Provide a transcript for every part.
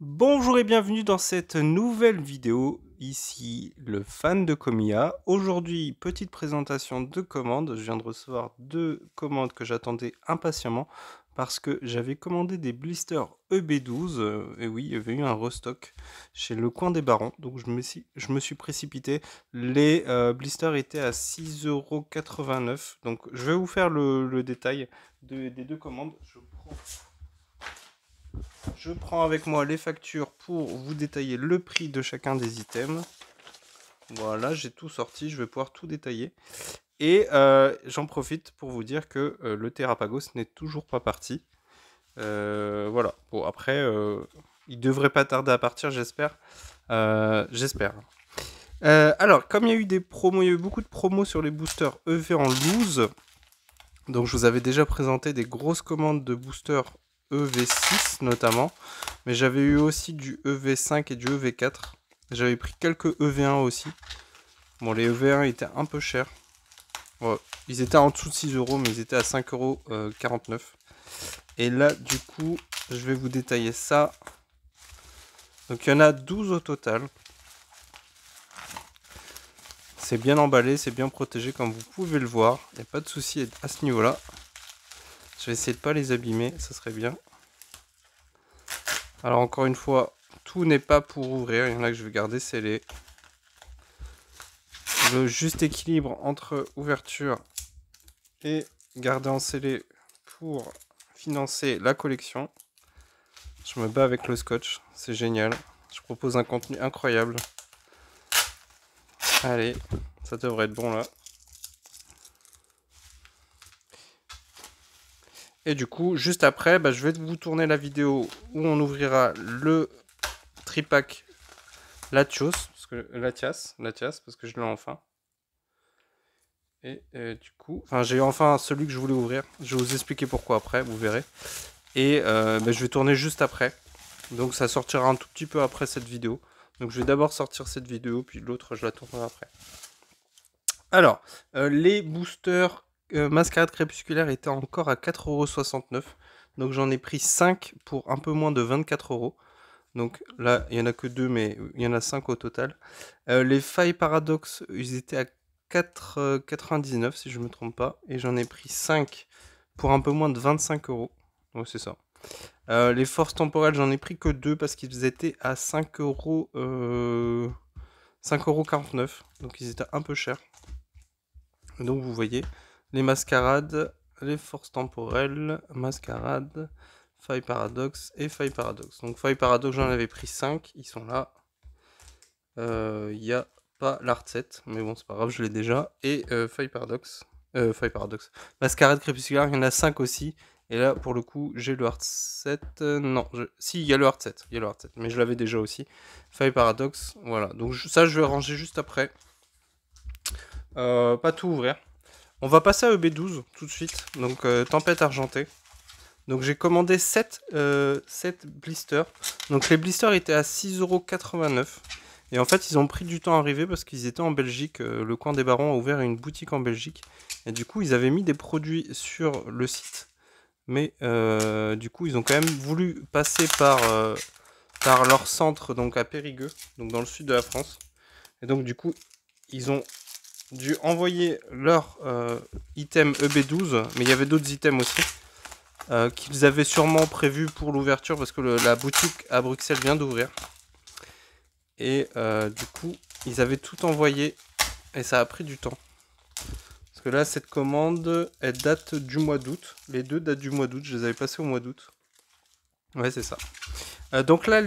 Bonjour et bienvenue dans cette nouvelle vidéo, ici le fan de Komiya. Aujourd'hui, petite présentation de commandes. Je viens de recevoir deux commandes que j'attendais impatiemment parce que j'avais commandé des blisters EB12. Et oui, il y avait eu un restock chez Le Coin des Barons, donc je me suis précipité. Les blisters étaient à 6,89 €. Donc je vais vous faire le détail des deux commandes. Je prends avec moi les factures pour vous détailler le prix de chacun des items. Voilà, j'ai tout sorti, je vais pouvoir tout détailler. Et j'en profite pour vous dire que le Terrapagos n'est toujours pas parti. Voilà, bon après, il devrait pas tarder à partir, j'espère. J'espère. Alors, comme il y a eu des promos, il y a eu beaucoup de promos sur les boosters EV en loose. Donc je vous avais déjà présenté des grosses commandes de boosters EV6 notamment, mais j'avais eu aussi du EV5 et du EV4. J'avais pris quelques EV1 aussi. Bon, les EV1 étaient un peu chers. Ouais, ils étaient en dessous de 6 €, mais ils étaient à 5,49 €. Et là, du coup, je vais vous détailler ça. Donc il y en a 12 au total. C'est bien emballé, c'est bien protégé comme vous pouvez le voir. Il n'y a pas de souci à ce niveau-là. Je vais essayer de ne pas les abîmer, ça serait bien. Alors encore une fois, tout n'est pas pour ouvrir. Il y en a que je vais garder scellés. Le juste équilibre entre ouverture et garder en scellé pour financer la collection. Je me bats avec le scotch, c'est génial. Je propose un contenu incroyable. Allez, ça devrait être bon là. Et du coup, juste après, je vais vous tourner la vidéo où on ouvrira le tripack Latios, Latias, parce que je l'ai enfin. Et du coup, j'ai enfin celui que je voulais ouvrir. Je vais vous expliquer pourquoi après, vous verrez. Et je vais tourner juste après. Donc ça sortira un tout petit peu après cette vidéo. Donc je vais d'abord sortir cette vidéo, puis l'autre je la tournerai après. Alors, les boosters Mascarade Crépusculaire étaient encore à 4,69 €. Donc j'en ai pris 5 pour un peu moins de 24 €. Donc là, il n'y en a que 2, mais il y en a 5 au total. Les failles Paradox, ils étaient à 4,99 si je ne me trompe pas. Et j'en ai pris 5 pour un peu moins de 25 €. Ouais, c'est ça. Les forces temporelles, j'en ai pris que 2 parce qu'ils étaient à 5,49 €. Donc ils étaient un peu chers. Donc vous voyez, les mascarades, les forces temporelles, mascarades, faille paradoxe et faille paradoxe. Donc faille paradoxe, j'en avais pris 5, ils sont là. Il n'y a pas l'art 7, mais bon, c'est pas grave, je l'ai déjà. Et faille paradoxe. Mascarade crépusculaire, il y en a 5 aussi. Et là, pour le coup, j'ai le Art 7. Non, si, il y a le Art 7. Il y a le Art 7, mais je l'avais déjà aussi. Faille paradoxe, voilà. Donc ça, je vais ranger juste après. Pas tout ouvrir. On va passer à EB12 tout de suite. Donc, tempête argentée. Donc, j'ai commandé 7 blisters. Donc, les blisters étaient à 6,89 €. Et en fait, ils ont pris du temps à arriver parce qu'ils étaient en Belgique. Le Coin des Barons a ouvert une boutique en Belgique. Et du coup, ils avaient mis des produits sur le site. Mais du coup, ils ont quand même voulu passer par leur centre, donc à Périgueux, donc dans le sud de la France. Et donc, du coup, ils ont dû envoyer leur item EB12, mais il y avait d'autres items aussi, qu'ils avaient sûrement prévu pour l'ouverture, parce que la boutique à Bruxelles vient d'ouvrir. Et du coup, ils avaient tout envoyé, et ça a pris du temps. Parce que là, cette commande, elle date du mois d'août. Les deux datent du mois d'août, je les avais passées au mois d'août. Ouais, c'est ça. Donc là,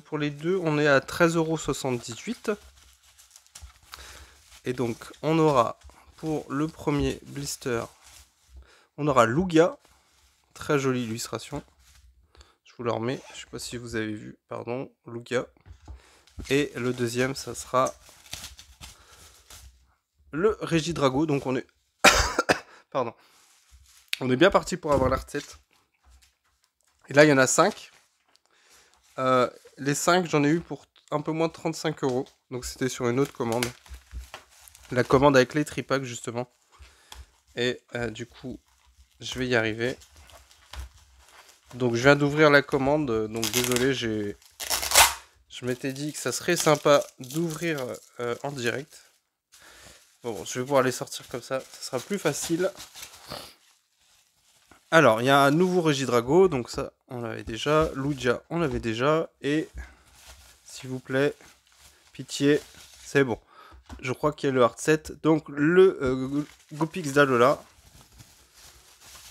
pour les deux, on est à 13,78 €. Et donc, on aura pour le premier blister, on aura Lugia. Très jolie illustration. Je vous le remets. Je sais pas si vous avez vu. Pardon, Lugia. Et le deuxième, ça sera le Régidrago. Donc on est... Pardon. On est bien parti pour avoir l'art 7. Et là, il y en a 5. Les 5, j'en ai eu pour un peu moins de 35 €. Donc c'était sur une autre commande. La commande avec les tripacks, justement. Et du coup, je vais y arriver. Donc je viens d'ouvrir la commande, donc désolé, je m'étais dit que ça serait sympa d'ouvrir en direct. Bon, je vais pouvoir les sortir comme ça sera plus facile. Alors, il y a un nouveau Regidrago, donc ça, on l'avait déjà. Lugia, on l'avait déjà. Et, s'il vous plaît, pitié, c'est bon. Je crois qu'il y a le hard set. Donc, le Gopix d'Alola.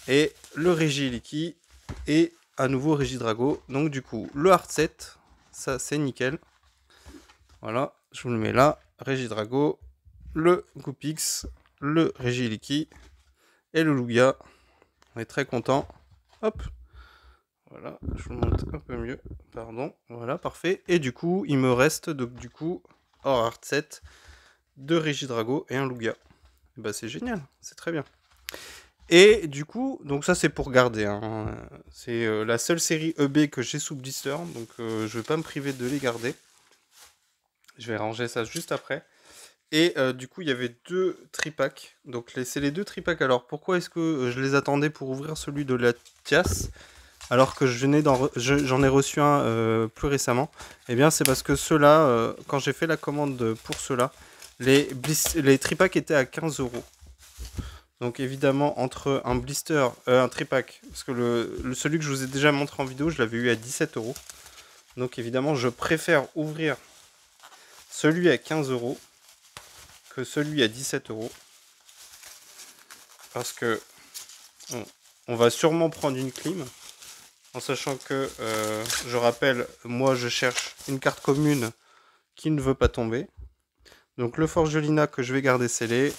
Et le Regiliki. Et un nouveau Regidrago. Donc, du coup, le hard set, ça, c'est nickel. Voilà, je vous le mets là. Regidrago, le Gopix, le Regiliki et le Lugia. On est très content. Hop. Voilà, je vous montre un peu mieux. Pardon. Voilà, parfait. Et du coup, il me reste donc du coup hors hard set 2 Regidrago et un Lugia. Bah c'est génial, c'est très bien. Et du coup, donc ça c'est pour garder. Hein. C'est la seule série EB que j'ai sous blister, donc je vais pas me priver de les garder. Je vais ranger ça juste après. Et du coup, il y avait 2 tripacks. Donc c'est les 2 tripacks. Alors pourquoi est-ce que je les attendais pour ouvrir celui de la Tias alors que j'en ai reçu un plus récemment? Eh bien, c'est parce que ceux-là, quand j'ai fait la commande pour ceux-là, les tripacks étaient à 15 €. Donc évidemment, entre un blister, un tripack, parce que celui que je vous ai déjà montré en vidéo, je l'avais eu à 17 €. Donc évidemment, je préfère ouvrir celui à 15 € que celui à 17 €. Parce que on va sûrement prendre une clim. En sachant que, je rappelle, moi je cherche une carte commune qui ne veut pas tomber. Donc le Forgelina que je vais garder scellé.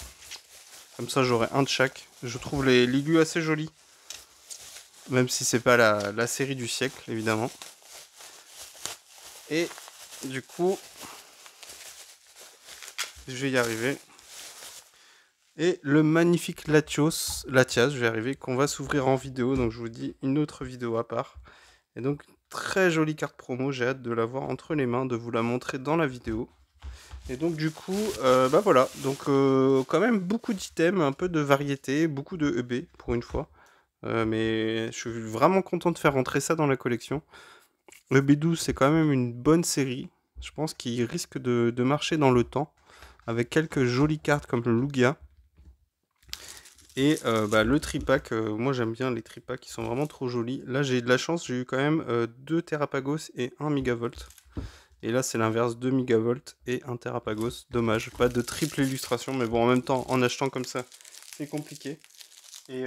Comme ça j'aurai un de chaque. Je trouve les Ligu assez jolis. Même si c'est pas la série du siècle, évidemment. Et du coup, je vais y arriver. Et le magnifique Latias, je vais y arriver, qu'on va s'ouvrir en vidéo. Donc je vous dis une autre vidéo à part. Et donc, très jolie carte promo, j'ai hâte de l'avoir entre les mains, de vous la montrer dans la vidéo. Et donc du coup, bah voilà, donc quand même beaucoup d'items, un peu de variété, beaucoup de EB pour une fois. Mais je suis vraiment content de faire rentrer ça dans la collection. EB12 c'est quand même une bonne série, je pense qu'il risque de marcher dans le temps, avec quelques jolies cartes comme le Lugia. Et bah, le tripack, moi j'aime bien les tripacks qui sont vraiment trop jolis. Là j'ai eu de la chance, j'ai eu quand même 2 Terrapagos et 1 Megavolt. Et là c'est l'inverse, 2 Megavolt et 1 Terrapagos. Dommage, pas de triple illustration, mais bon en même temps en achetant comme ça c'est compliqué. Et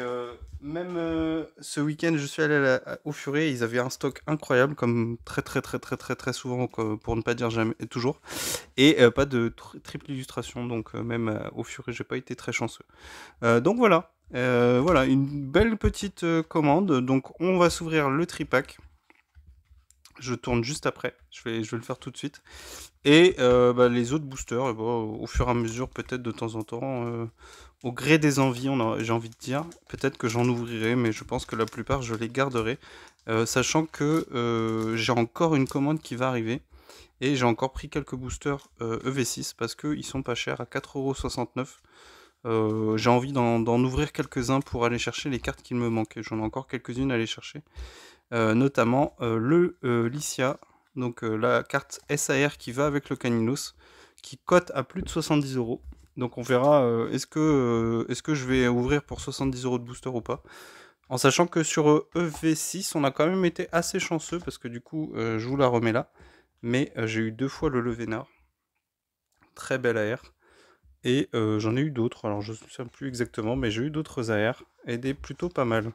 même ce week-end je suis allé au Furet, ils avaient un stock incroyable comme très souvent, pour ne pas dire jamais, toujours. Et pas de triple illustration, donc même au Furet j'ai pas été très chanceux. Donc voilà, voilà une belle petite commande. Donc on va s'ouvrir le tripack. Je tourne juste après, je vais le faire tout de suite. Et bah, les autres boosters, et bah, au fur et à mesure, peut-être de temps en temps, au gré des envies, j'ai envie de dire, peut-être que j'en ouvrirai, mais je pense que la plupart je les garderai. Sachant que j'ai encore une commande qui va arriver. Et j'ai encore pris quelques boosters EV6 parce qu'ils sont pas chers, à 4,69 €. J'ai envie d'en ouvrir quelques-uns pour aller chercher les cartes qui me manquent. J'en ai encore quelques-unes à aller chercher. Notamment le Lycia, donc la carte SAR qui va avec le Caninos, qui cote à plus de 70 €. Donc on verra est-ce que je vais ouvrir pour 70 € de booster ou pas. En sachant que sur EV6, on a quand même été assez chanceux, parce que du coup, je vous la remets là. Mais j'ai eu 2 fois le Levénard. Très belle AR. Et j'en ai eu d'autres, alors je ne sais plus exactement, mais j'ai eu d'autres AR, et des plutôt pas mal.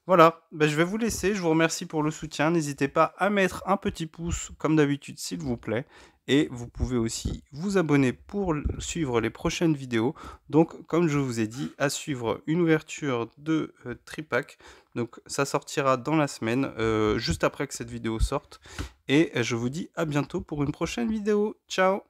Voilà, ben, je vais vous laisser, je vous remercie pour le soutien, n'hésitez pas à mettre un petit pouce comme d'habitude s'il vous plaît, et vous pouvez aussi vous abonner pour suivre les prochaines vidéos. Donc comme je vous ai dit, à suivre une ouverture de tripack, donc ça sortira dans la semaine, juste après que cette vidéo sorte, et je vous dis à bientôt pour une prochaine vidéo, ciao.